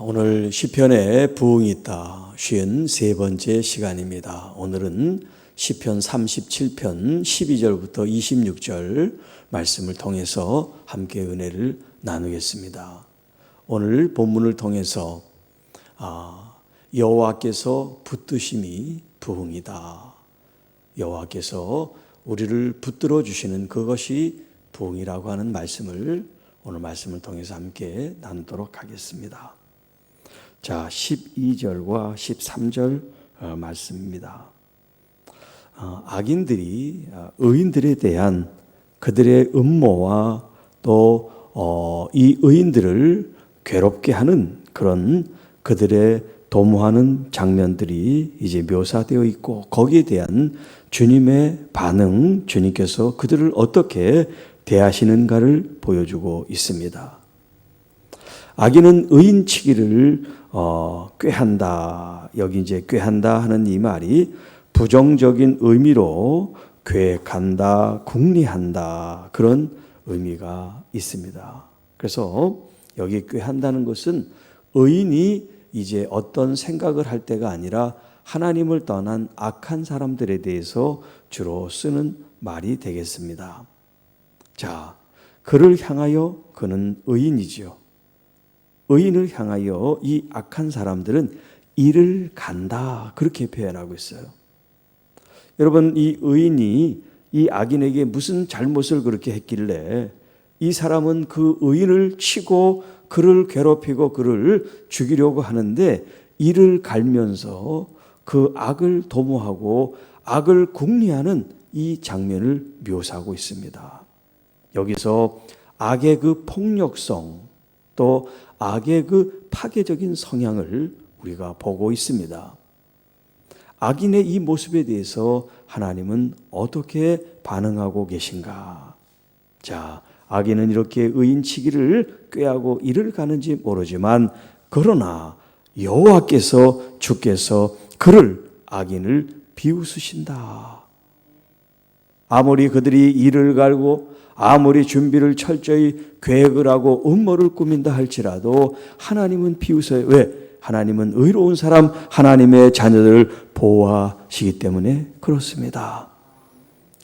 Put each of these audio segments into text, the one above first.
오늘 시편에 부흥이 있다 53번째 시간입니다. 오늘은 시편 37편 12절부터 26절 말씀을 통해서 함께 은혜를 나누겠습니다. 오늘 본문을 통해서 여호와께서 붙드심이 부흥이다. 여호와께서 우리를 붙들어 주시는 그것이 부흥이라고 하는 말씀을 오늘 말씀을 통해서 함께 나누도록 하겠습니다. 자, 12절과 13절 말씀입니다. 악인들이 의인들에 대한 그들의 음모와 또 이 의인들을 괴롭게 하는 그런 그들의 도모하는 장면들이 이제 묘사되어 있고, 거기에 대한 주님의 반응, 주님께서 그들을 어떻게 대하시는가를 보여주고 있습니다. 악인은 의인치기를 꾀한다. 여기 이제 꾀한다 하는 이 말이 부정적인 의미로 계획한다, 궁리한다, 그런 의미가 있습니다. 그래서 여기 꾀한다는 것은 의인이 이제 어떤 생각을 할 때가 아니라 하나님을 떠난 악한 사람들에 대해서 주로 쓰는 말이 되겠습니다. 자, 그를 향하여 그는 의인이지요. 의인을 향하여 이 악한 사람들은 이를 간다, 그렇게 표현하고 있어요. 여러분, 이 의인이 이 악인에게 무슨 잘못을 그렇게 했길래 이 사람은 그 의인을 치고 그를 괴롭히고 그를 죽이려고 하는데 이를 갈면서 그 악을 도모하고 악을 궁리하는 이 장면을 묘사하고 있습니다. 여기서 악의 그 폭력성, 또 악의 그 파괴적인 성향을 우리가 보고 있습니다. 악인의 이 모습에 대해서 하나님은 어떻게 반응하고 계신가? 자, 악인은 이렇게 의인치기를 꾀하고 이를 가는지 모르지만, 그러나 여호와께서 주께서 그를, 악인을 비웃으신다. 아무리 그들이 이를 갈고 아무리 준비를 철저히 계획을 하고 음모를 꾸민다 할지라도 하나님은 비웃어요. 왜? 하나님은 의로운 사람, 하나님의 자녀들을 보호하시기 때문에 그렇습니다.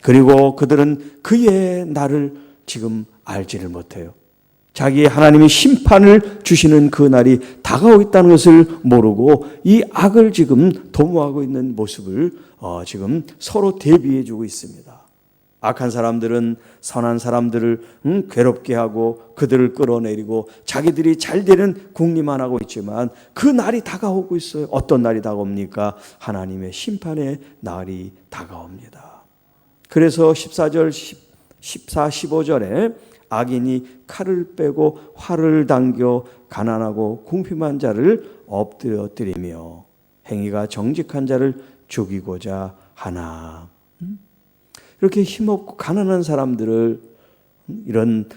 그리고 그들은 그의 날을 지금 알지를 못해요. 자기의 하나님이 심판을 주시는 그 날이 다가오고 있다는 것을 모르고 이 악을 지금 도모하고 있는 모습을 지금 서로 대비해 주고 있습니다. 악한 사람들은 선한 사람들을 괴롭게 하고 그들을 끌어내리고 자기들이 잘 되는 궁리만 하고 있지만 그 날이 다가오고 있어요. 어떤 날이 다가옵니까? 하나님의 심판의 날이 다가옵니다. 그래서 14절, 14, 15절에 악인이 칼을 빼고 활을 당겨 가난하고 궁핍한 자를 엎드려뜨리며 행위가 정직한 자를 죽이고자 하나. 이렇게 힘없고 가난한 사람들을 이런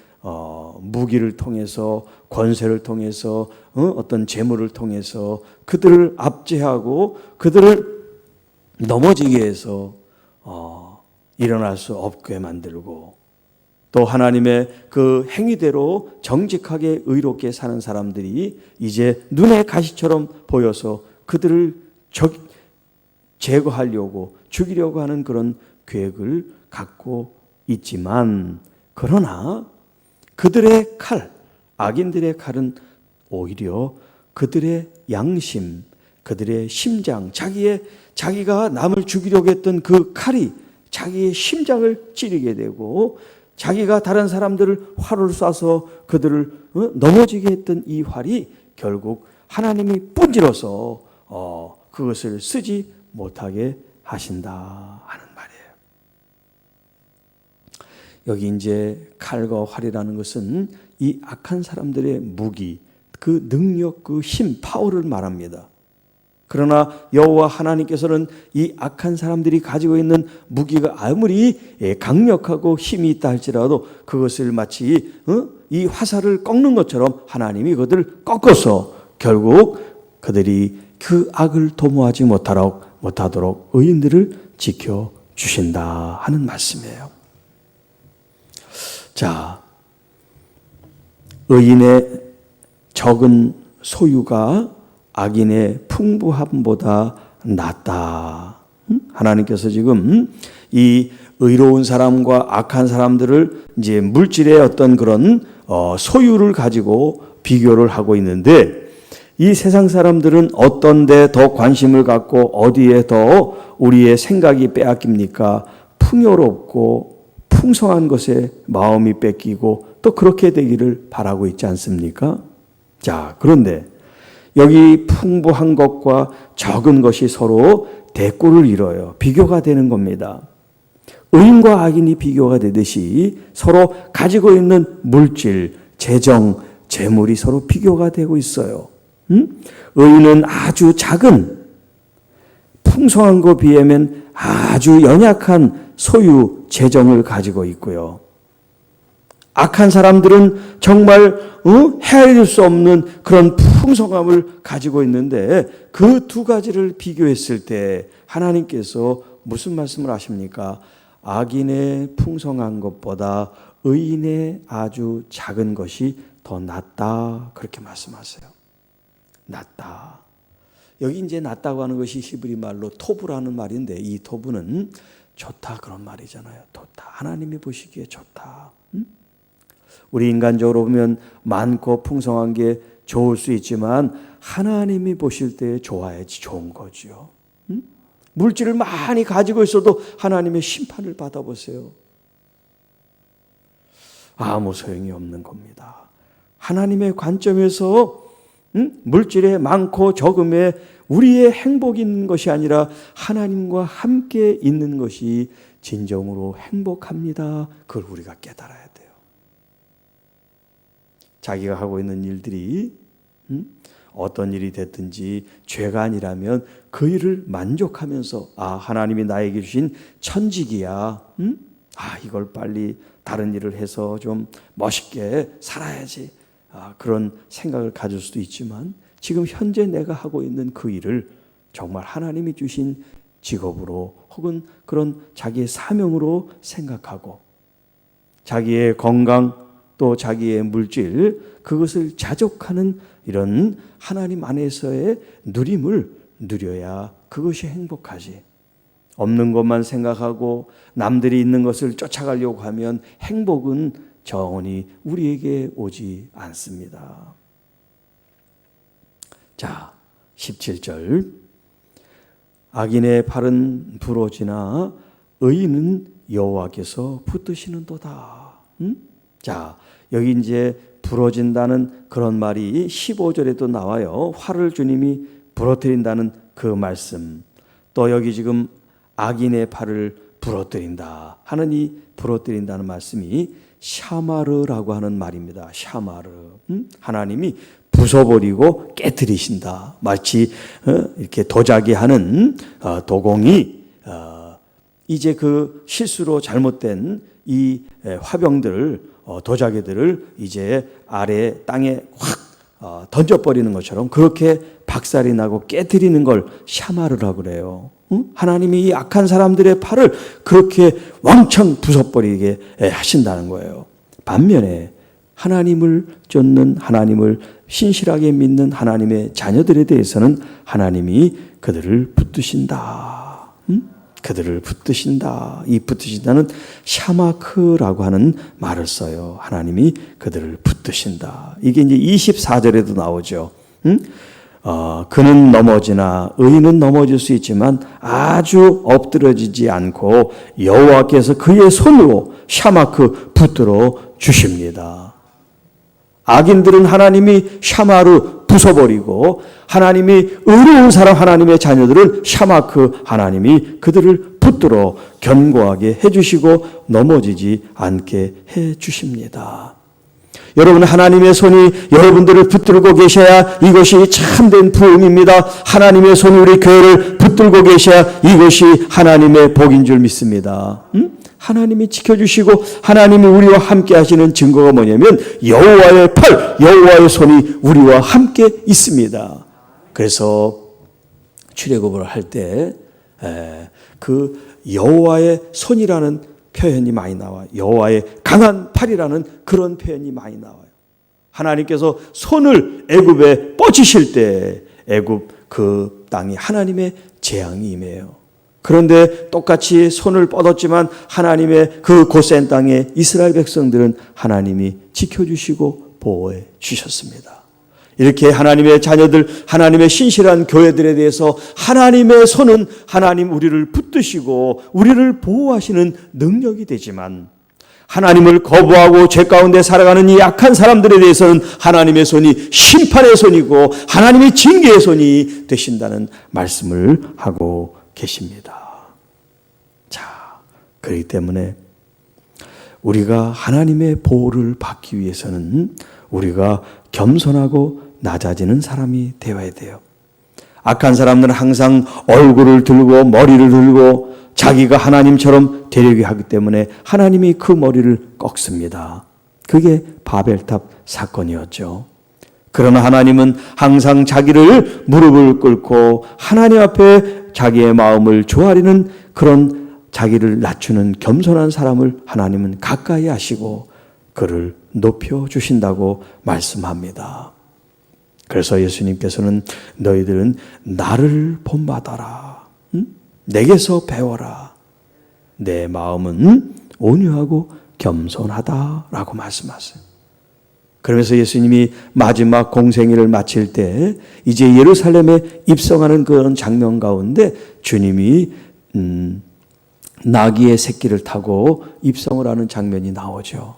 무기를 통해서, 권세를 통해서, 어떤 재물을 통해서 그들을 압제하고 그들을 넘어지게 해서 일어날 수 없게 만들고, 또 하나님의 그 행위대로 정직하게 의롭게 사는 사람들이 이제 눈에 가시처럼 보여서 그들을 제거하려고, 죽이려고 하는 그런 계획을 갖고 있지만, 그러나 그들의 칼, 악인들의 칼은 오히려 그들의 양심, 그들의 심장, 자기가 남을 죽이려고 했던 그 칼이 자기의 심장을 찌르게 되고, 자기가 다른 사람들을 활을 쏴서 그들을 넘어지게 했던 이 활이 결국 하나님이 분질러서 그것을 쓰지 못하게 하신다 하는 말이에요. 여기 이제 칼과 활이라는 것은 이 악한 사람들의 무기, 그 능력, 그 힘, 파워를 말합니다. 그러나 여호와 하나님께서는 이 악한 사람들이 가지고 있는 무기가 아무리 강력하고 힘이 있다 할지라도 그것을 마치 이 화살을 꺾는 것처럼 하나님이 그들을 꺾어서 결국 그들이 그 악을 도모하지 못하도록 의인들을 지켜주신다 하는 말씀이에요. 자, 의인의 적은 소유가 악인의 풍부함보다 낫다. 하나님께서 지금 이 의로운 사람과 악한 사람들을 이제 물질의 어떤 그런 소유를 가지고 비교를 하고 있는데, 이 세상 사람들은 어떤 데 더 관심을 갖고 어디에 더 우리의 생각이 빼앗깁니까? 풍요롭고 풍성한 것에 마음이 뺏기고 또 그렇게 되기를 바라고 있지 않습니까? 자, 그런데 여기 풍부한 것과 적은 것이 서로 대꾸를 이뤄요. 비교가 되는 겁니다. 의인과 악인이 비교가 되듯이 서로 가지고 있는 물질, 재정, 재물이 서로 비교가 되고 있어요. 의인은 아주 작은, 풍성한 것에 비하면 아주 연약한 소유, 재정을 가지고 있고요. 악한 사람들은 정말 헤아릴 수 없는 그런 풍성함을 가지고 있는데, 그 두 가지를 비교했을 때 하나님께서 무슨 말씀을 하십니까? 악인의 풍성한 것보다 의인의 아주 작은 것이 더 낫다, 그렇게 말씀하세요. 낫다. 여기 이제 낫다고 하는 것이 히브리 말로 토부라는 말인데, 이 토부는 좋다 그런 말이잖아요. 좋다. 하나님이 보시기에 좋다. 우리 인간적으로 보면 많고 풍성한 게 좋을 수 있지만 하나님이 보실 때 좋아야지 좋은 거죠. 물질을 많이 가지고 있어도 하나님의 심판을 받아보세요. 아무 소용이 없는 겁니다. 하나님의 관점에서 물질에 많고 적음에 우리의 행복이 있는 것이 아니라 하나님과 함께 있는 것이 진정으로 행복합니다. 그걸 우리가 깨달아야 돼요. 자기가 하고 있는 일들이 어떤 일이 됐든지 죄가 아니라면 그 일을 만족하면서, 하나님이 나에게 주신 천직이야. 이걸 빨리 다른 일을 해서 좀 멋있게 살아야지. 그런 생각을 가질 수도 있지만, 지금 현재 내가 하고 있는 그 일을 정말 하나님이 주신 직업으로 혹은 그런 자기의 사명으로 생각하고, 자기의 건강 또 자기의 물질, 그것을 자족하는 이런 하나님 안에서의 누림을 누려야 그것이 행복하지. 없는 것만 생각하고 남들이 있는 것을 쫓아가려고 하면 행복은 정원이 우리에게 오지 않습니다. 자, 17절. 악인의 팔은 부러지나 의인은 여호와께서 붙드시는도다. 자, 여기 이제 부러진다는 그런 말이 15절에도 나와요. 활을 주님이 부러뜨린다는 그 말씀. 또 여기 지금 악인의 팔을 부러뜨린다 하는 이 부러뜨린다는 말씀이 샤마르라고 하는 말입니다. 샤마르. 하나님이 부숴버리고 깨뜨리신다. 마치 이렇게 도자기 하는 도공이 이제 그 실수로 잘못된 이 화병들을, 도자기들을 이제 아래 땅에 확 던져버리는 것처럼 그렇게 박살이 나고 깨뜨리는 걸 샤마르라고 그래요. 하나님이 이 악한 사람들의 팔을 그렇게 왕창 부숴버리게 하신다는 거예요. 반면에 하나님을 쫓는, 하나님을 신실하게 믿는 하나님의 자녀들에 대해서는 하나님이 그들을 붙드신다. 그들을 붙드신다. 이 붙드신다는 샤마크라고 하는 말을 써요. 하나님이 그들을 붙드신다. 이게 이제 24절에도 나오죠. 그는 넘어지나 의인은 넘어질 수 있지만 아주 엎드러지지 않고 여호와께서 그의 손으로 샤마크 붙들어 주십니다. 악인들은 하나님이 샤마르 부숴버리고, 하나님이 의로운 사람, 하나님의 자녀들은 샤마크, 하나님이 그들을 붙들어 견고하게 해주시고 넘어지지 않게 해주십니다. 여러분, 하나님의 손이 여러분들을 붙들고 계셔야 이것이 참된 부흥입니다. 하나님의 손이 우리 교회를 붙들고 계셔야 이것이 하나님의 복인 줄 믿습니다. 하나님이 지켜주시고 하나님이 우리와 함께 하시는 증거가 뭐냐면 여호와의 팔, 여호와의 손이 우리와 함께 있습니다. 그래서 출애굽을 할 때 그 여호와의 손이라는 표현이 많이 나와요. 여호와의 강한 팔이라는 그런 표현이 많이 나와요. 하나님께서 손을 애굽에 뻗치실 때 애굽 그 땅이 하나님의 재앙이 임해요. 그런데 똑같이 손을 뻗었지만 하나님의 그 고센 땅에 이스라엘 백성들은 하나님이 지켜주시고 보호해 주셨습니다. 이렇게 하나님의 자녀들, 하나님의 신실한 교회들에 대해서 하나님의 손은 하나님 우리를 붙드시고 우리를 보호하시는 능력이 되지만 하나님을 거부하고 죄 가운데 살아가는 이 악한 사람들에 대해서는 하나님의 손이 심판의 손이고 하나님의 징계의 손이 되신다는 말씀을 하고 계십니다. 자, 그렇기 때문에 우리가 하나님의 보호를 받기 위해서는 우리가 겸손하고 낮아지는 사람이 되어야 돼요. 악한 사람들은 항상 얼굴을 들고 머리를 들고 자기가 하나님처럼 되려고 하기 때문에 하나님이 그 머리를 꺾습니다. 그게 바벨탑 사건이었죠. 그러나 하나님은 항상 자기를 무릎을 꿇고 하나님 앞에 자기의 마음을 조아리는 그런 자기를 낮추는 겸손한 사람을 하나님은 가까이 하시고 그를 높여주신다고 말씀합니다. 그래서 예수님께서는 너희들은 나를 본받아라. 내게서 배워라. 내 마음은 온유하고 겸손하다라고 말씀하세요. 그러면서 예수님이 마지막 공생애를 마칠 때 이제 예루살렘에 입성하는 그런 장면 가운데 주님이 나귀의 새끼를 타고 입성을 하는 장면이 나오죠.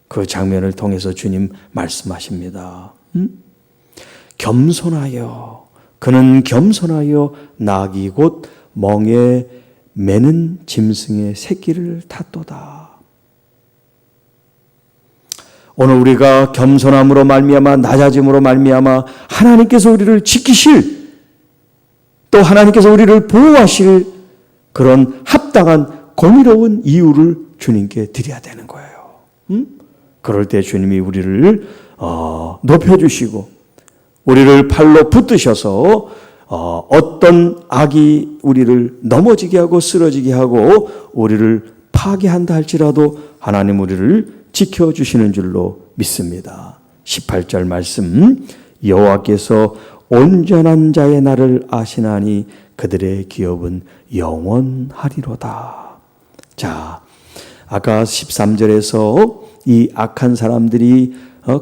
그 장면을 통해서 주님 말씀하십니다. 겸손하여 그는 겸손하여 나귀 곧 멍에 매는 짐승의 새끼를 탔도다. 오늘 우리가 겸손함으로 말미암아 낮아짐으로 말미암아 하나님께서 우리를 지키실 또 하나님께서 우리를 보호하실 그런 합당한 공의로운 이유를 주님께 드려야 되는 거예요. 그럴 때 주님이 우리를 높여주시고 우리를 팔로 붙드셔서 어떤 악이 우리를 넘어지게 하고 쓰러지게 하고 우리를 파괴한다 할지라도 하나님 우리를 지켜주시는 줄로 믿습니다. 18절 말씀 여호와께서 온전한 자의 날을 아시나니 그들의 기업은 영원하리로다. 자, 아까 13절에서 이 악한 사람들이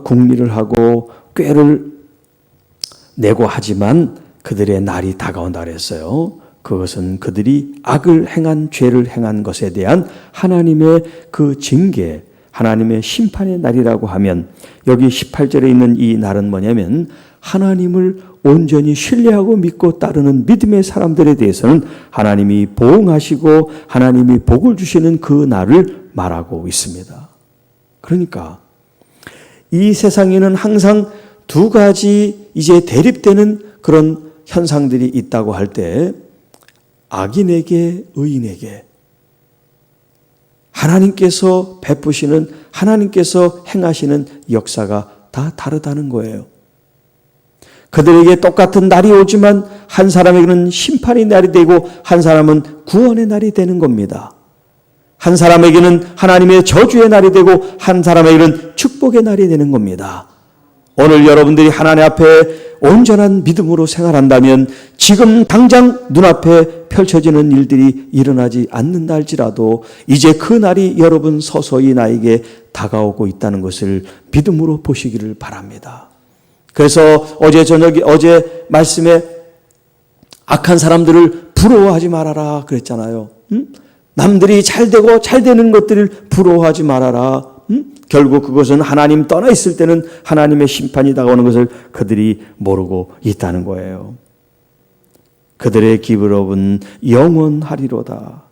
궁리를 하고 꾀를 내고 하지만 그들의 날이 다가온다 그랬어요. 그것은 그들이 악을 행한 죄를 행한 것에 대한 하나님의 그 징계, 하나님의 심판의 날이라고 하면 여기 18절에 있는 이 날은 뭐냐면 하나님을 온전히 신뢰하고 믿고 따르는 믿음의 사람들에 대해서는 하나님이 보응하시고 하나님이 복을 주시는 그 날을 말하고 있습니다. 그러니까 이 세상에는 항상 두 가지 이제 대립되는 그런 현상들이 있다고 할 때 악인에게 의인에게 하나님께서 베푸시는 하나님께서 행하시는 역사가 다 다르다는 거예요. 그들에게 똑같은 날이 오지만 한 사람에게는 심판의 날이 되고 한 사람은 구원의 날이 되는 겁니다. 한 사람에게는 하나님의 저주의 날이 되고 한 사람에게는 축복의 날이 되는 겁니다. 오늘 여러분들이 하나님 앞에 온전한 믿음으로 생활한다면 지금 당장 눈앞에 펼쳐지는 일들이 일어나지 않는다 할지라도 이제 그 날이 여러분 서서히 나에게 다가오고 있다는 것을 믿음으로 보시기를 바랍니다. 그래서 어제 말씀에 악한 사람들을 부러워하지 말아라 그랬잖아요. 남들이 잘 되고 잘 되는 것들을 부러워하지 말아라. 결국 그것은 하나님 떠나 있을 때는 하나님의 심판이 다가오는 것을 그들이 모르고 있다는 거예요. 그들의 기업은 영원하리로다.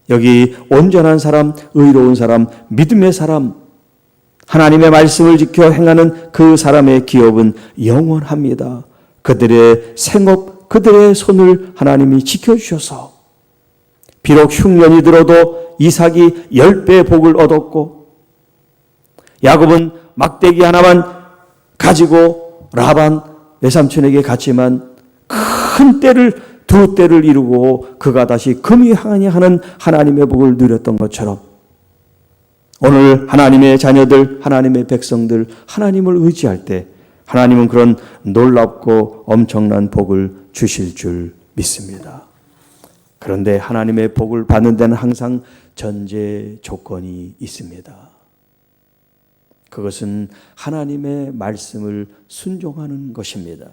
여기 온전한 사람, 의로운 사람, 믿음의 사람, 하나님의 말씀을 지켜 행하는 그 사람의 기업은 영원합니다. 그들의 생업, 그들의 손을 하나님이 지켜주셔서 비록 흉년이 들어도 이삭이 10배 복을 얻었고 야곱은 막대기 하나만 가지고 라반 외삼촌에게 갔지만 큰 때를 두 때를 이루고 그가 다시 금이 하니 하는 하나님의 복을 누렸던 것처럼 오늘 하나님의 자녀들, 하나님의 백성들, 하나님을 의지할 때 하나님은 그런 놀랍고 엄청난 복을 주실 줄 믿습니다. 그런데 하나님의 복을 받는 데는 항상 전제 조건이 있습니다. 그것은 하나님의 말씀을 순종하는 것입니다.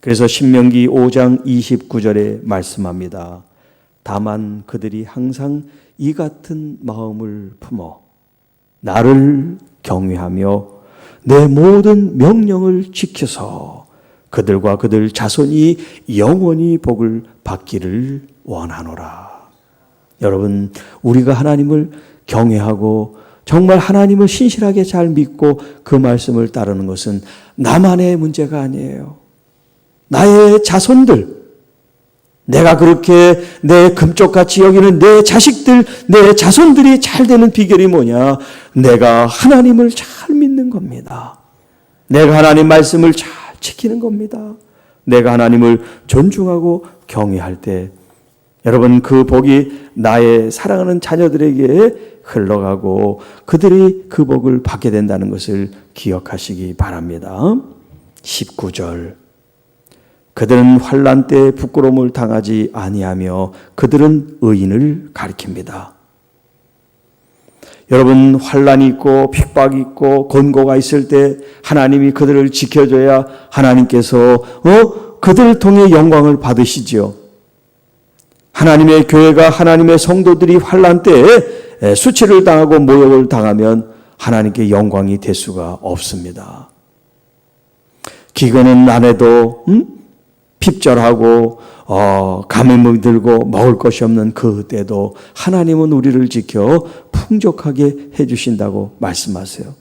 그래서 신명기 5장 29절에 말씀합니다. 다만 그들이 항상 이 같은 마음을 품어 나를 경외하며 내 모든 명령을 지켜서 그들과 그들 자손이 영원히 복을 받기를 원하노라. 여러분, 우리가 하나님을 경외하고 정말 하나님을 신실하게 잘 믿고 그 말씀을 따르는 것은 나만의 문제가 아니에요. 나의 자손들, 내가 그렇게 내 금쪽같이 여기는 내 자식들, 내 자손들이 잘 되는 비결이 뭐냐? 내가 하나님을 잘 믿는 겁니다. 내가 하나님 말씀을 잘 지키는 겁니다. 내가 하나님을 존중하고 경외할 때 여러분, 그 복이 나의 사랑하는 자녀들에게 흘러가고 그들이 그 복을 받게 된다는 것을 기억하시기 바랍니다. 19절, 그들은 환난 때 부끄러움을 당하지 아니하며 그들은 의인을 가리킵니다. 여러분, 환난이 있고 핍박이 있고 권고가 있을 때 하나님이 그들을 지켜줘야 하나님께서 그들을 통해 영광을 받으시지요. 하나님의 교회가, 하나님의 성도들이 환난 때에 수치를 당하고 모욕을 당하면 하나님께 영광이 될 수가 없습니다. 기근은 안 해도 핍절하고 가뭄이 들고 먹을 것이 없는 그때도 하나님은 우리를 지켜 풍족하게 해주신다고 말씀하세요.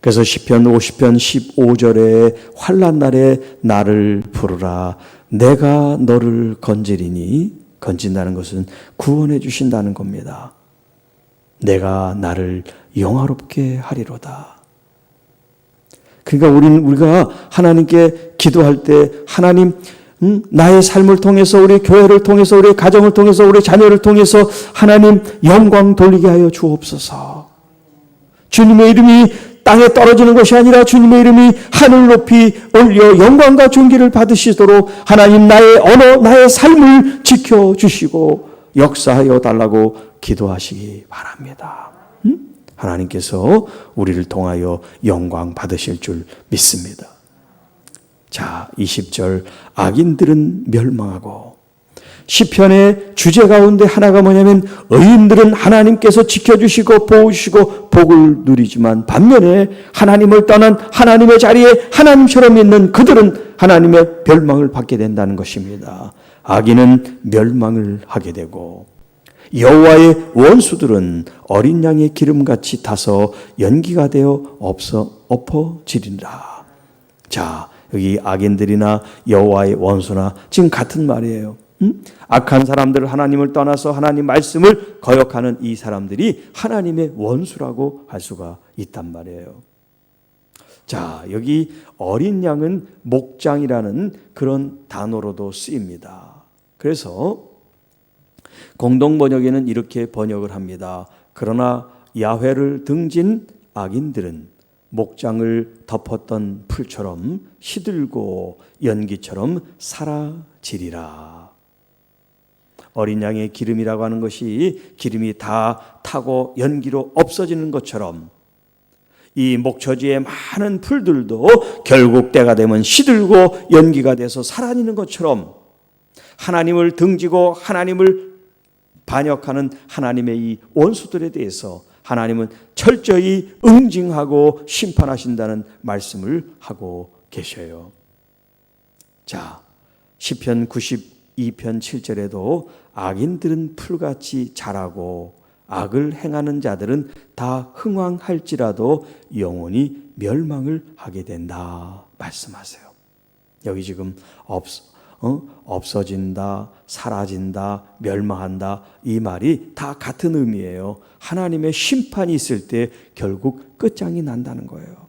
그래서 시편 50편 15절에 환난 날에 나를 부르라 내가 너를 건지리니, 건진다는 것은 구원해 주신다는 겁니다. 내가 나를 영화롭게 하리로다. 그러니까 우리가 하나님께 기도할 때 하나님, 나의 삶을 통해서, 우리 교회를 통해서, 우리 가정을 통해서, 우리 자녀를 통해서 하나님 영광 돌리게 하여 주옵소서. 주님의 이름이 땅에 떨어지는 것이 아니라 주님의 이름이 하늘 높이 올려 영광과 존귀를 받으시도록 하나님 나의 언어, 나의 삶을 지켜주시고 역사하여 달라고 기도하시기 바랍니다. 하나님께서 우리를 통하여 영광 받으실 줄 믿습니다. 자, 20절, 악인들은 멸망하고, 시편의 주제 가운데 하나가 뭐냐면 의인들은 하나님께서 지켜주시고 보호주시고 복을 누리지만 반면에 하나님을 떠난 하나님의 자리에 하나님처럼 있는 그들은 하나님의 멸망을 받게 된다는 것입니다. 악인은 멸망을 하게 되고 여호와의 원수들은 어린 양의 기름같이 타서 연기가 되어 엎어지리라. 자, 여기 악인들이나 여호와의 원수나 지금 같은 말이에요. 악한 사람들, 하나님을 떠나서 하나님 말씀을 거역하는 이 사람들이 하나님의 원수라고 할 수가 있단 말이에요. 자, 여기 어린 양은 목장이라는 그런 단어로도 쓰입니다. 그래서 공동번역에는 이렇게 번역을 합니다. 그러나 야훼를 등진 악인들은 목장을 덮었던 풀처럼 시들고 연기처럼 사라지리라. 어린 양의 기름이라고 하는 것이 기름이 다 타고 연기로 없어지는 것처럼 이 목처지의 많은 풀들도 결국 때가 되면 시들고 연기가 돼서 사라지는 것처럼 하나님을 등지고 하나님을 반역하는 하나님의 이 원수들에 대해서 하나님은 철저히 응징하고 심판하신다는 말씀을 하고 계셔요. 자, 시편 92편 7절에도 악인들은 풀같이 자라고 악을 행하는 자들은 다 흥왕할지라도 영원히 멸망을 하게 된다 말씀하세요. 여기 지금 없어진다, 사라진다, 멸망한다 이 말이 다 같은 의미예요. 하나님의 심판이 있을 때 결국 끝장이 난다는 거예요.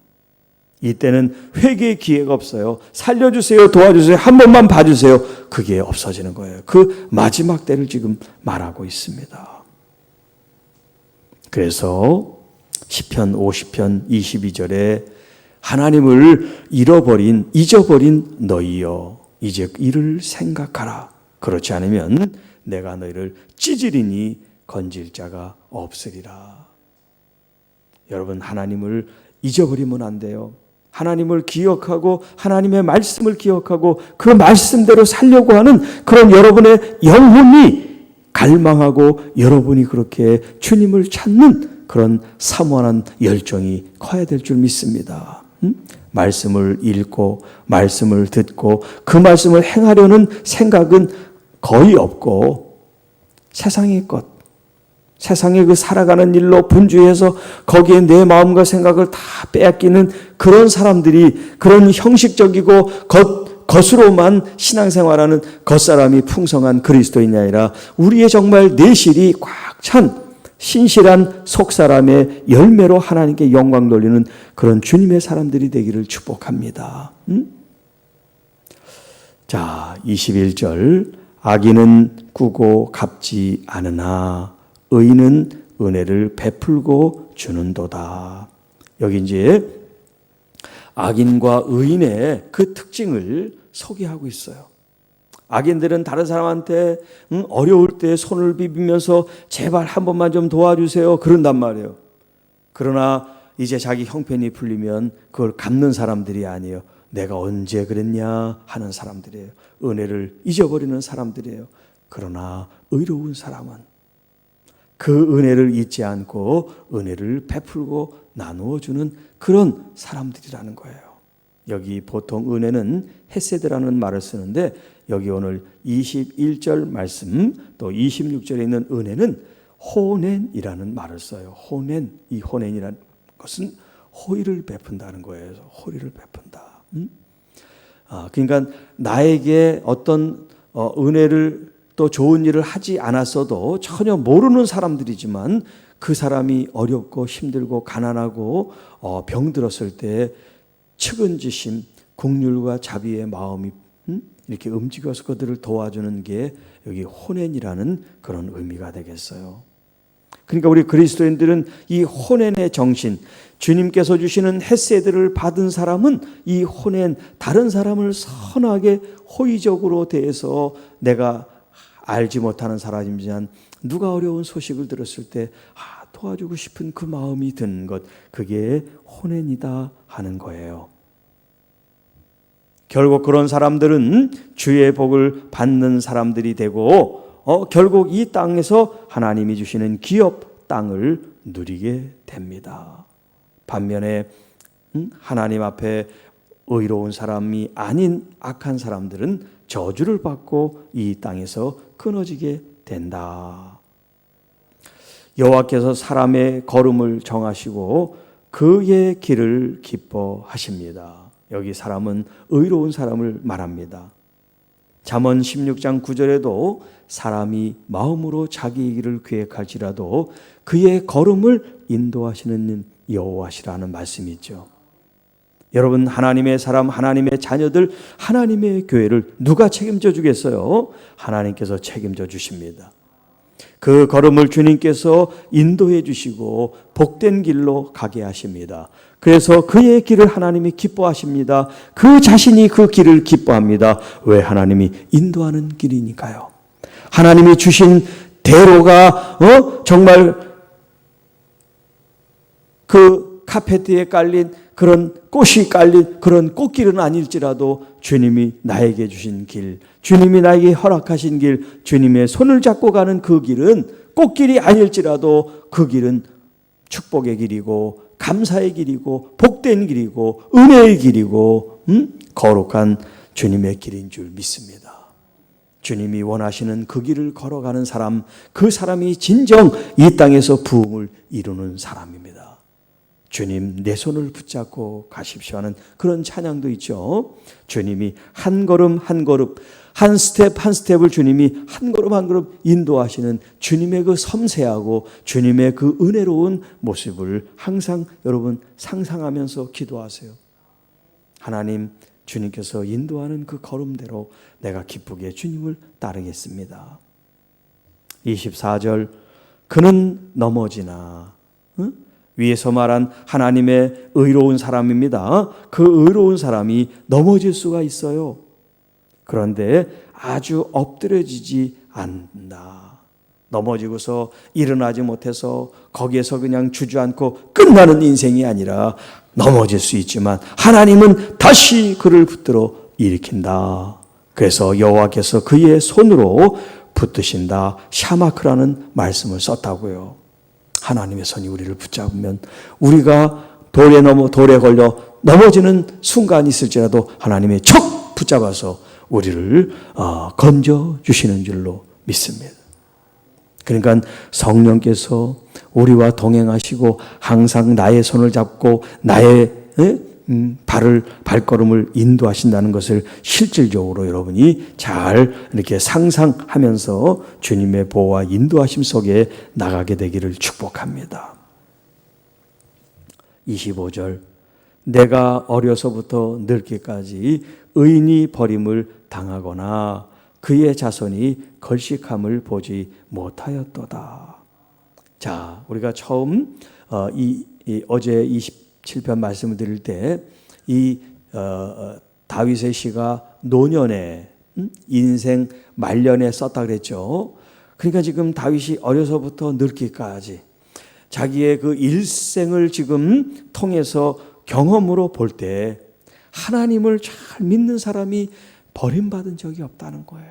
이때는 회개의 기회가 없어요. 살려주세요, 도와주세요, 한 번만 봐주세요. 그게 없어지는 거예요. 그 마지막 때를 지금 말하고 있습니다. 그래서 시편 50편 22절에 하나님을 잊어버린 너희여 이제 이를 생각하라. 그렇지 않으면 내가 너희를 찌질이니 건질 자가 없으리라. 여러분, 하나님을 잊어버리면 안 돼요. 하나님을 기억하고 하나님의 말씀을 기억하고 그 말씀대로 살려고 하는 그런 여러분의 영혼이 갈망하고 여러분이 그렇게 주님을 찾는 그런 사모하는 열정이 커야 될 줄 믿습니다. 말씀을 읽고 말씀을 듣고 그 말씀을 행하려는 생각은 거의 없고 세상의 것, 세상의 그 살아가는 일로 분주해서 거기에 내 마음과 생각을 다 빼앗기는 그런 사람들이, 그런 형식적이고 겉으로만 신앙생활하는 겉사람이 풍성한 그리스도인이 아니라 우리의 정말 내실이 꽉 찬 신실한 속사람의 열매로 하나님께 영광 돌리는 그런 주님의 사람들이 되기를 축복합니다. 자, 21절. 악인은 꾸고 갚지 않으나 의인은 은혜를 베풀고 주는도다. 여기 이제 악인과 의인의 그 특징을 소개하고 있어요. 악인들은 다른 사람한테 어려울 때 손을 비비면서 제발 한 번만 좀 도와주세요 그런단 말이에요. 그러나 이제 자기 형편이 풀리면 그걸 갚는 사람들이 아니에요. 내가 언제 그랬냐 하는 사람들이에요. 은혜를 잊어버리는 사람들이에요. 그러나 의로운 사람은 그 은혜를 잊지 않고 은혜를 베풀고 나누어 주는 그런 사람들이라는 거예요. 여기 보통 은혜는 헤세드라는 말을 쓰는데 여기 오늘 21절 말씀 또 26절에 있는 은혜는 호넨이라는 말을 써요. 호넨, 이 호넨이라는 것은 호의를 베푼다는 거예요. 호의를 베푼다. 그러니까 나에게 어떤 은혜를 또 좋은 일을 하지 않았어도 전혀 모르는 사람들이지만 그 사람이 어렵고 힘들고 가난하고 병들었을 때 측은지심, 긍휼과 자비의 마음이 이렇게 움직여서 그들을 도와주는 게 여기 호넨이라는 그런 의미가 되겠어요. 그러니까 우리 그리스도인들은 이 호넨의 정신, 주님께서 주시는 헤세드를 받은 사람은 이 호넨, 다른 사람을 선하게 호의적으로 대해서 내가 알지 못하는 사람이지만 누가 어려운 소식을 들었을 때 도와주고 싶은 그 마음이 드는 것, 그게 호넨이다 하는 거예요. 결국 그런 사람들은 주의 복을 받는 사람들이 되고 결국 이 땅에서 하나님이 주시는 기업 땅을 누리게 됩니다. 반면에 하나님 앞에 의로운 사람이 아닌 악한 사람들은 저주를 받고 이 땅에서 끊어지게 된다. 여호와께서 사람의 걸음을 정하시고 그의 길을 기뻐하십니다. 여기 사람은 의로운 사람을 말합니다. 잠언 16장 9절에도 사람이 마음으로 자기의 길을 계획할지라도 그의 걸음을 인도하시는 여호와시라는 말씀이 있죠. 여러분, 하나님의 사람, 하나님의 자녀들, 하나님의 교회를 누가 책임져 주겠어요? 하나님께서 책임져 주십니다. 그 걸음을 주님께서 인도해 주시고 복된 길로 가게 하십니다. 그래서 그의 길을 하나님이 기뻐하십니다. 그 자신이 그 길을 기뻐합니다. 왜? 하나님이 인도하는 길이니까요. 하나님이 주신 대로가 정말 그 카페트에 깔린 그런 꽃이 깔린 그런 꽃길은 아닐지라도 주님이 나에게 주신 길, 주님이 나에게 허락하신 길, 주님의 손을 잡고 가는 그 길은 꽃길이 아닐지라도 그 길은 축복의 길이고 감사의 길이고 복된 길이고 은혜의 길이고 거룩한 주님의 길인 줄 믿습니다. 주님이 원하시는 그 길을 걸어가는 사람, 그 사람이 진정 이 땅에서 부흥을 이루는 사람입니다. 주님, 내 손을 붙잡고 가십시오 하는 그런 찬양도 있죠. 주님이 한 걸음 한 걸음, 한 스텝 한 스텝을 주님이 한 걸음 한 걸음 인도하시는 주님의 그 섬세하고 주님의 그 은혜로운 모습을 항상 여러분 상상하면서 기도하세요. 하나님, 주님께서 인도하는 그 걸음대로 내가 기쁘게 주님을 따르겠습니다. 24절, 그는 넘어지나 위에서 말한 하나님의 의로운 사람입니다. 그 의로운 사람이 넘어질 수가 있어요. 그런데 아주 엎드려지지 않는다. 넘어지고서 일어나지 못해서 거기에서 그냥 주저앉고 끝나는 인생이 아니라 넘어질 수 있지만 하나님은 다시 그를 붙들어 일으킨다. 그래서 여호와께서 그의 손으로 붙드신다. 샤마크라는 말씀을 썼다고요. 하나님의 손이 우리를 붙잡으면 우리가 돌에 걸려 넘어지는 순간이 있을지라도 하나님의 척 붙잡아서 우리를 건져주시는 줄로 믿습니다. 그러니까 성령께서 우리와 동행하시고 항상 나의 손을 잡고 나의 발걸음을 인도하신다는 것을 실질적으로 여러분이 잘 이렇게 상상하면서 주님의 보호와 인도하심 속에 나가게 되기를 축복합니다. 25절, 내가 어려서부터 늙기까지 의인이 버림을 당하거나 그의 자손이 걸식함을 보지 못하였도다. 자, 우리가 처음 어제 27편 말씀을 드릴 때 이 다윗의 시가 노년에 인생 말년에 썼다 그랬죠. 그러니까 지금 다윗이 어려서부터 늙기까지 자기의 그 일생을 지금 통해서 경험으로 볼 때 하나님을 잘 믿는 사람이 버림받은 적이 없다는 거예요.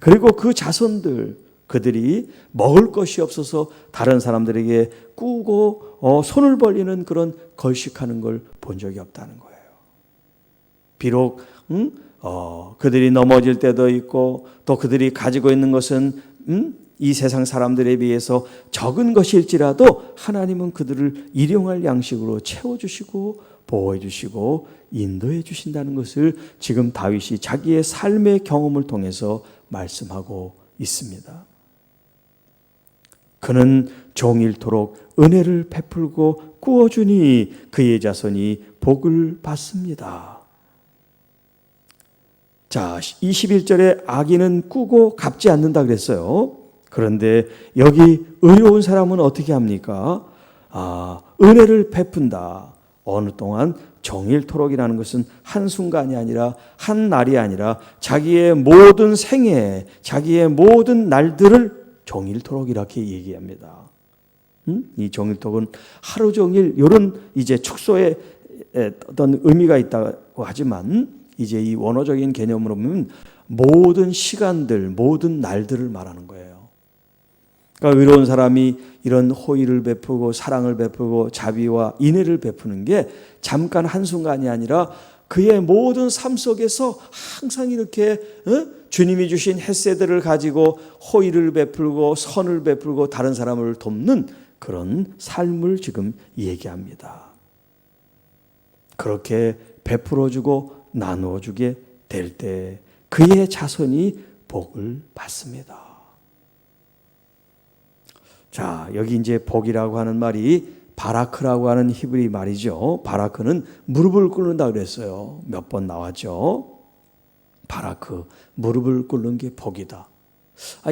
그리고 그 자손들, 그들이 먹을 것이 없어서 다른 사람들에게 꾸고 손을 벌리는 그런 걸식하는 걸 본 적이 없다는 거예요. 비록 그들이 넘어질 때도 있고 또 그들이 가지고 있는 것은 이 세상 사람들에 비해서 적은 것일지라도 하나님은 그들을 일용할 양식으로 채워주시고 보호해 주시고 인도해 주신다는 것을 지금 다윗이 자기의 삶의 경험을 통해서 말씀하고 있습니다. 그는 종일토록 은혜를 베풀고 꾸어주니 그의 자손이 복을 받습니다. 자, 21절에 악인은 꾸고 갚지 않는다 그랬어요. 그런데 여기 의로운 사람은 어떻게 합니까? 은혜를 베푼다. 어느 동안 종일토록이라는 것은 한순간이 아니라 한 날이 아니라 자기의 모든 생애, 자기의 모든 날들을 종일토록 이렇게 얘기합니다. 이 종일토록은 하루 종일 이런 이제 축소의 어떤 의미가 있다고 하지만 이제 이 원어적인 개념으로 보면 모든 시간들, 모든 날들을 말하는 거예요. 그러니까 의로운 사람이 이런 호의를 베푸고 사랑을 베푸고 자비와 인애를 베푸는 게 잠깐 한순간이 아니라 그의 모든 삶 속에서 항상 이렇게 주님이 주신 햇새들을 가지고 호의를 베풀고 선을 베풀고 다른 사람을 돕는 그런 삶을 지금 얘기합니다. 그렇게 베풀어주고 나누어주게 될 때 그의 자손이 복을 받습니다. 자, 여기 이제 복이라고 하는 말이 바라크라고 하는 히브리 말이죠. 바라크는 무릎을 꿇는다 그랬어요. 몇 번 나왔죠. 바라크, 무릎을 꿇는 게 복이다.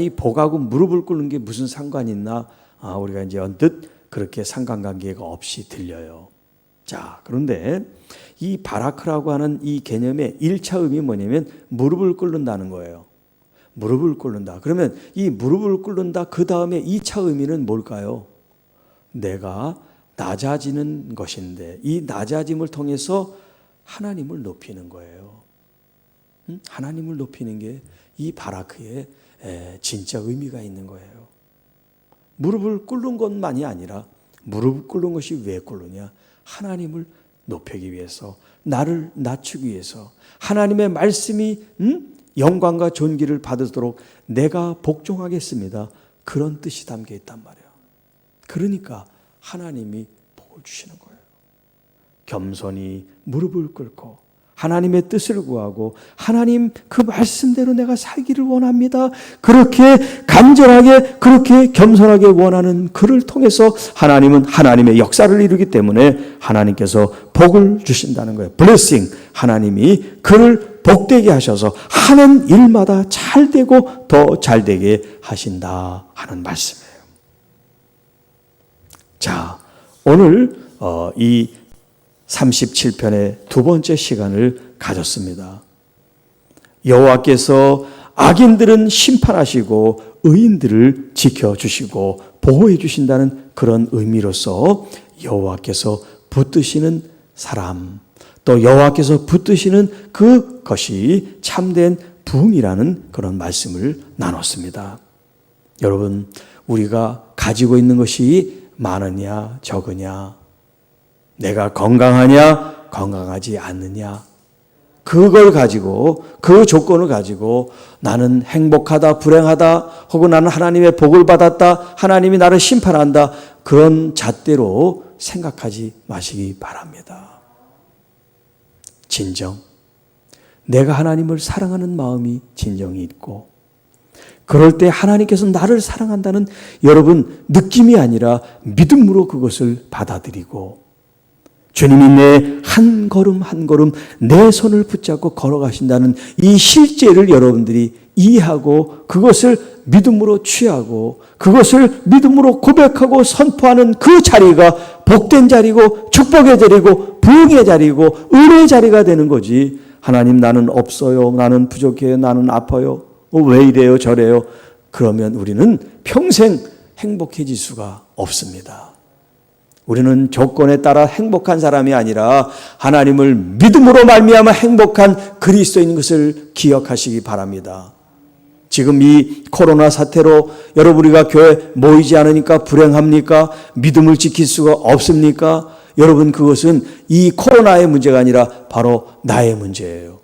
이 복하고 무릎을 꿇는 게 무슨 상관이 있나? 우리가 이제 언뜻 그렇게 상관관계가 없이 들려요. 자, 그런데 이 바라크라고 하는 이 개념의 1차 의미 뭐냐면 무릎을 꿇는다는 거예요. 무릎을 꿇는다. 그러면 이 무릎을 꿇는다 그 다음에 2차 의미는 뭘까요? 내가 낮아지는 것인데 이 낮아짐을 통해서 하나님을 높이는 거예요. 하나님을 높이는 게 이 바라크의 진짜 의미가 있는 거예요. 무릎을 꿇는 것만이 아니라 무릎을 꿇는 것이 왜 꿇느냐? 하나님을 높이기 위해서, 나를 낮추기 위해서, 하나님의 말씀이 영광과 존귀를 받도록 내가 복종하겠습니다. 그런 뜻이 담겨 있단 말이에요. 그러니까 하나님이 복을 주시는 거예요. 겸손히 무릎을 꿇고 하나님의 뜻을 구하고 하나님 그 말씀대로 내가 살기를 원합니다. 그렇게 간절하게 그렇게 겸손하게 원하는 그를 통해서 하나님은 하나님의 역사를 이루기 때문에 하나님께서 복을 주신다는 거예요. 블레싱, 하나님이 그를 복되게 하셔서 하는 일마다 잘 되고 더 잘 되게 하신다 하는 말씀이에요. 자, 오늘 이 37편의 두 번째 시간을 가졌습니다. 여호와께서 악인들은 심판하시고 의인들을 지켜주시고 보호해 주신다는 그런 의미로서 여호와께서 붙드시는 사람, 또 여호와께서 붙드시는 그것이 참된 부흥이라는 그런 말씀을 나눴습니다. 여러분, 우리가 가지고 있는 것이 많으냐 적으냐, 내가 건강하냐 건강하지 않느냐, 그걸 가지고, 그 조건을 가지고 나는 행복하다 불행하다, 혹은 나는 하나님의 복을 받았다, 하나님이 나를 심판한다, 그런 잣대로 생각하지 마시기 바랍니다. 진정 내가 하나님을 사랑하는 마음이 진정이 있고, 그럴 때 하나님께서 나를 사랑한다는 여러분 느낌이 아니라 믿음으로 그것을 받아들이고, 주님이 내 한 걸음 한 걸음 내 손을 붙잡고 걸어가신다는 이 실제를 여러분들이 이해하고 그것을 믿음으로 취하고 그것을 믿음으로 고백하고 선포하는 그 자리가 복된 자리고 축복의 자리고 부흥의 자리고 은혜의 자리가 되는 거지. 하나님, 나는 없어요, 나는 부족해요, 나는 아파요, 왜 이래요 저래요, 그러면 우리는 평생 행복해질 수가 없습니다. 우리는 조건에 따라 행복한 사람이 아니라 하나님을 믿음으로 말미암아 행복한 그리스도인 것을 기억하시기 바랍니다. 지금 이 코로나 사태로 여러분, 우리가 교회 모이지 않으니까 불행합니까? 믿음을 지킬 수가 없습니까? 여러분, 그것은 이 코로나의 문제가 아니라 바로 나의 문제예요.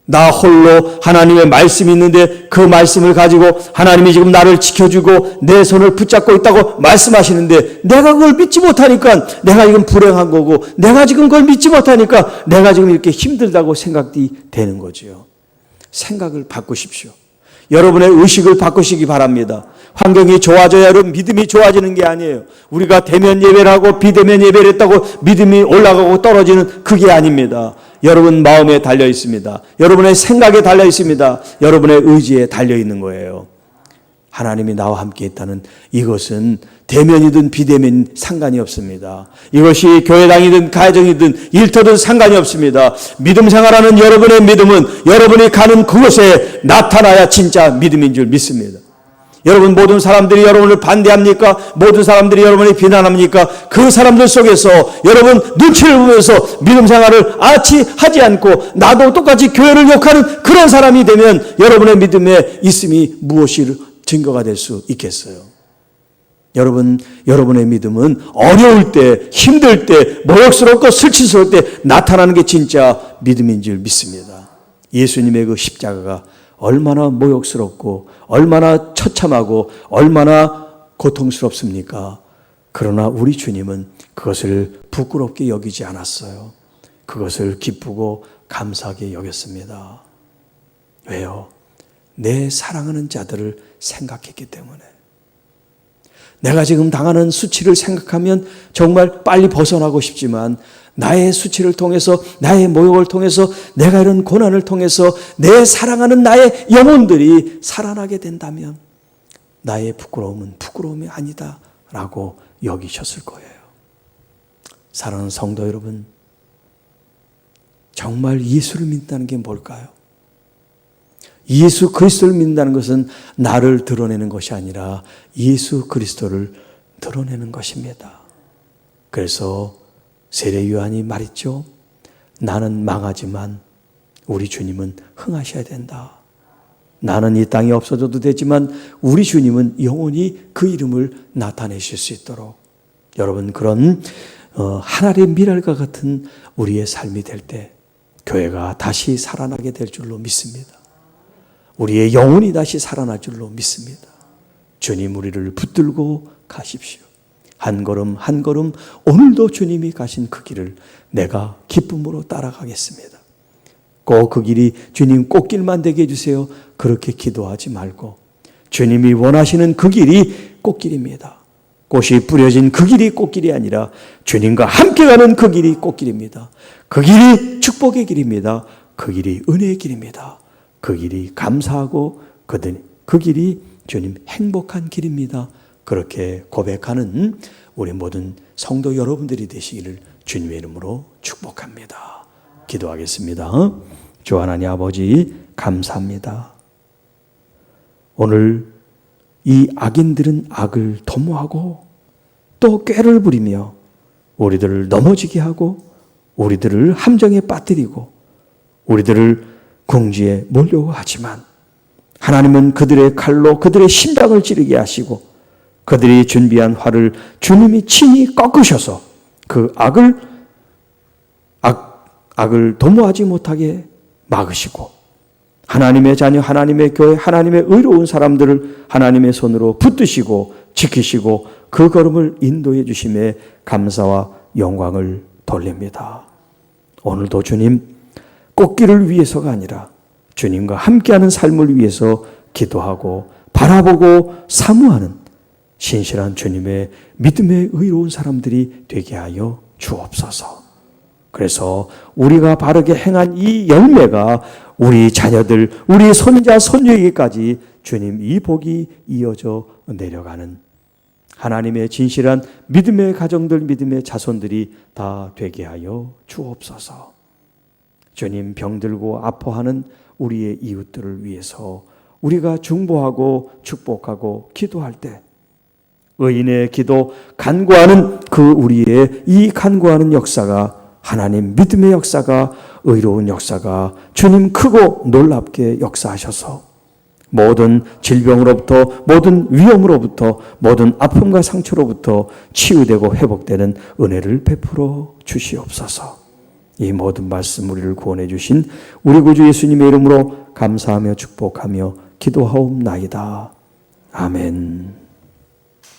나 홀로 하나님의 말씀이 있는데 그 말씀을 가지고 하나님이 지금 나를 지켜주고 내 손을 붙잡고 있다고 말씀하시는데 내가 그걸 믿지 못하니까 내가 지금 불행한 거고, 내가 지금 그걸 믿지 못하니까 내가 지금 이렇게 힘들다고 생각이 되는 거죠. 생각을 바꾸십시오. 여러분의 의식을 바꾸시기 바랍니다. 환경이 좋아져야 여러분 믿음이 좋아지는 게 아니에요. 우리가 대면 예배를 하고 비대면 예배를 했다고 믿음이 올라가고 떨어지는 그게 아닙니다. 여러분 마음에 달려 있습니다. 여러분의 생각에 달려 있습니다. 여러분의 의지에 달려 있는 거예요. 하나님이 나와 함께 있다는 이것은 대면이든 비대면 상관이 없습니다. 이것이 교회당이든 가정이든 일터든 상관이 없습니다. 믿음 생활하는 여러분의 믿음은 여러분이 가는 그곳에 나타나야 진짜 믿음인 줄 믿습니다. 여러분, 모든 사람들이 여러분을 반대합니까? 모든 사람들이 여러분을 비난합니까? 그 사람들 속에서 여러분 눈치를 보면서 믿음 생활을 하지 않고 나도 똑같이 교회를 욕하는 그런 사람이 되면 여러분의 믿음에 있음이 무엇이 증거가 될 수 있겠어요? 여러분, 여러분의 믿음은 어려울 때, 힘들 때, 모욕스럽고 슬치스러울 때 나타나는 게 진짜 믿음인 줄 믿습니다. 예수님의 그 십자가가 얼마나 모욕스럽고 얼마나 처참하고 얼마나 고통스럽습니까? 그러나 우리 주님은 그것을 부끄럽게 여기지 않았어요. 그것을 기쁘고 감사하게 여겼습니다. 왜요? 내 사랑하는 자들을 생각했기 때문에. 내가 지금 당하는 수치를 생각하면 정말 빨리 벗어나고 싶지만, 나의 수치를 통해서, 나의 모욕을 통해서, 내가 이런 고난을 통해서 내 사랑하는 나의 영혼들이 살아나게 된다면 나의 부끄러움은 부끄러움이 아니다 라고 여기셨을 거예요. 사랑하는 성도 여러분, 정말 예수를 믿는다는 게 뭘까요? 예수 그리스도를 믿는다는 것은 나를 드러내는 것이 아니라 예수 그리스도를 드러내는 것입니다. 그래서 세례 요한이 말했죠. 나는 망하지만 우리 주님은 흥하셔야 된다. 나는 이 땅에 없어져도 되지만 우리 주님은 영원히 그 이름을 나타내실 수 있도록, 여러분, 그런 하늘의 미랄과 같은 우리의 삶이 될 때 교회가 다시 살아나게 될 줄로 믿습니다. 우리의 영혼이 다시 살아날 줄로 믿습니다. 주님, 우리를 붙들고 가십시오. 한 걸음 한 걸음 오늘도 주님이 가신 그 길을 내가 기쁨으로 따라가겠습니다. 꼭 그 길이 주님 꽃길만 되게 해주세요. 그렇게 기도하지 말고 주님이 원하시는 그 길이 꽃길입니다. 꽃이 뿌려진 그 길이 꽃길이 아니라 주님과 함께 가는 그 길이 꽃길입니다. 그 길이 축복의 길입니다. 그 길이 은혜의 길입니다. 그 길이 감사하고 그 길이 주님 행복한 길입니다. 그렇게 고백하는 우리 모든 성도 여러분들이 되시기를 주님의 이름으로 축복합니다. 기도하겠습니다. 주 하나님 아버지 감사합니다. 오늘 이 악인들은 악을 도모하고 또 꾀를 부리며 우리들을 넘어지게 하고 우리들을 함정에 빠뜨리고 우리들을 궁지에 몰려고 하지만 하나님은 그들의 칼로 그들의 심장을 찌르게 하시고 그들이 준비한 활을 주님이 친히 꺾으셔서 그 악을 도모하지 못하게 막으시고 하나님의 자녀, 하나님의 교회, 하나님의 의로운 사람들을 하나님의 손으로 붙드시고 지키시고 그 걸음을 인도해 주심에 감사와 영광을 돌립니다. 오늘도 주님 꽃길을 위해서가 아니라 주님과 함께하는 삶을 위해서 기도하고 바라보고 사모하는 신실한 주님의 믿음의 의로운 사람들이 되게 하여 주옵소서. 그래서 우리가 바르게 행한 이 열매가 우리 자녀들, 우리 손자, 손녀에게까지 주님 이 복이 이어져 내려가는 하나님의 진실한 믿음의 가정들, 믿음의 자손들이 다 되게 하여 주옵소서. 주님 병들고 아파하는 우리의 이웃들을 위해서 우리가 중보하고 축복하고 기도할 때 의인의 기도 간구하는 그 우리의 이 간구하는 역사가 하나님 믿음의 역사가 의로운 역사가 주님 크고 놀랍게 역사하셔서 모든 질병으로부터 모든 위험으로부터 모든 아픔과 상처로부터 치유되고 회복되는 은혜를 베풀어 주시옵소서. 이 모든 말씀 우리를 구원해 주신 우리 구주 예수님의 이름으로 감사하며 축복하며 기도하옵나이다. 아멘.